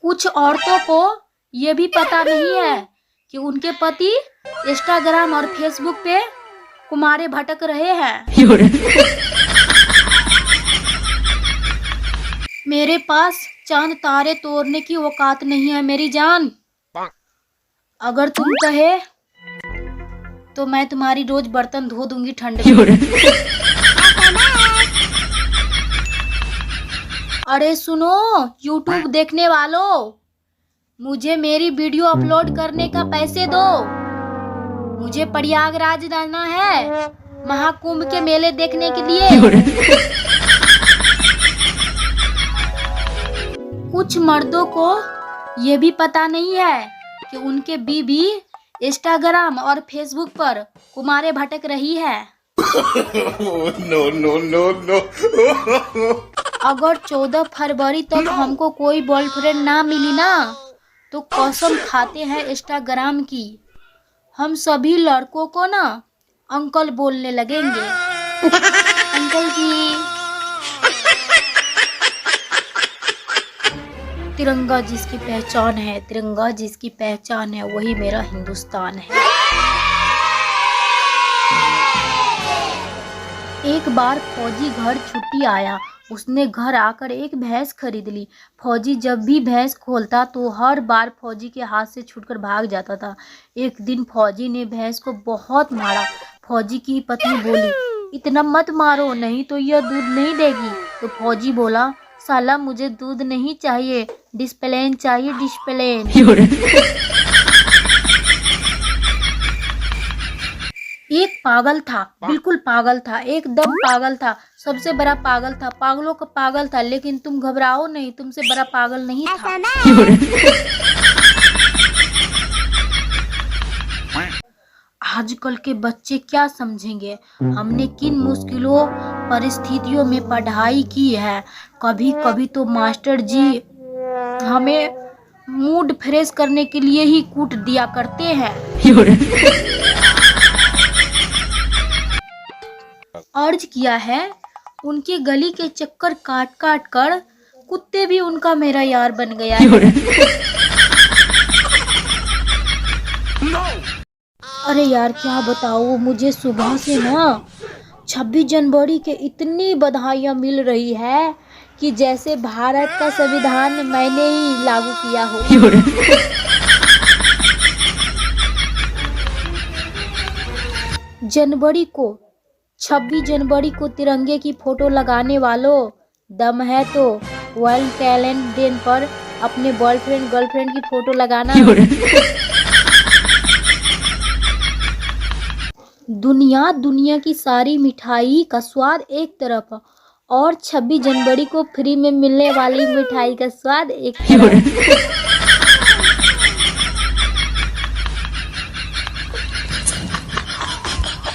कुछ औरतों को ये भी पता नहीं है कि उनके पति इंस्टाग्राम और फेसबुक पे कुमारे भटक रहे हैं। मेरे पास चांद तारे तोड़ने की औकात नहीं है मेरी जान। अगर तुम कहे तो मैं तुम्हारी रोज बर्तन धो दूंगी ठंड में। अरे सुनो YouTube देखने वालों, मुझे मेरी वीडियो अपलोड करने का पैसे दो। मुझे प्रयागराज जाना है महाकुंभ के मेले देखने के लिए। कुछ मर्दों को ये भी पता नहीं है कि उनके बीवी इंस्टाग्राम और फेसबुक पर कुमारे भटक रही है। No no no no. अगर 14 फरवरी तक हमको कोई बॉयफ्रेंड ना मिली ना तो कसम खाते हैं इंस्टाग्राम की, हम सभी लड़कों को ना अंकल बोलने लगेंगे। अंकल जी। तिरंगा जिसकी पहचान है, तिरंगा जिसकी पहचान है, वही मेरा हिंदुस्तान है। एक बार फौजी घर छुट्टी आया। उसने घर आकर एक भैंस खरीद ली। फौजी जब भी भैंस खोलता तो हर बार फौजी के हाथ से छूटकर भाग जाता था। एक दिन फौजी ने भैंस को बहुत मारा। फौजी की पत्नी बोली, इतना मत मारो, नहीं तो यह दूध नहीं देगी। तो फौजी बोला, साला मुझे दूध नहीं चाहिए, डिस्प्लेन चाहिए, डिस्प्लेन। एक पागल था, बिल्कुल पागल था, एकदम पागल था, सबसे बड़ा पागल था, पागलों का पागल था। लेकिन तुम घबराओ नहीं, तुमसे बड़ा पागल नहीं था। आजकल के बच्चे क्या समझेंगे हमने किन मुश्किलों परिस्थितियों में पढ़ाई की है। कभी कभी तो मास्टर जी हमें मूड फ्रेश करने के लिए ही कूट दिया करते हैं। अर्ज किया है, उनके गली के चक्कर काट काट कर कुत्ते भी उनका मेरा यार बन गया है। अरे यार क्या बताओ, मुझे सुबह से ना 26 जनवरी के इतनी बधाइयाँ मिल रही है कि जैसे भारत का संविधान मैंने ही लागू किया हो। जनवरी को 26 जनवरी को तिरंगे की फोटो लगाने वालों, दम है तो वर्ल्ड टैलेंट डे पर अपने बॉयफ्रेंड गर्लफ्रेंड की फोटो लगाना। दुनिया की सारी मिठाई का स्वाद एक तरफ और 26 जनवरी को फ्री में मिलने वाली मिठाई का स्वाद एक तरफ।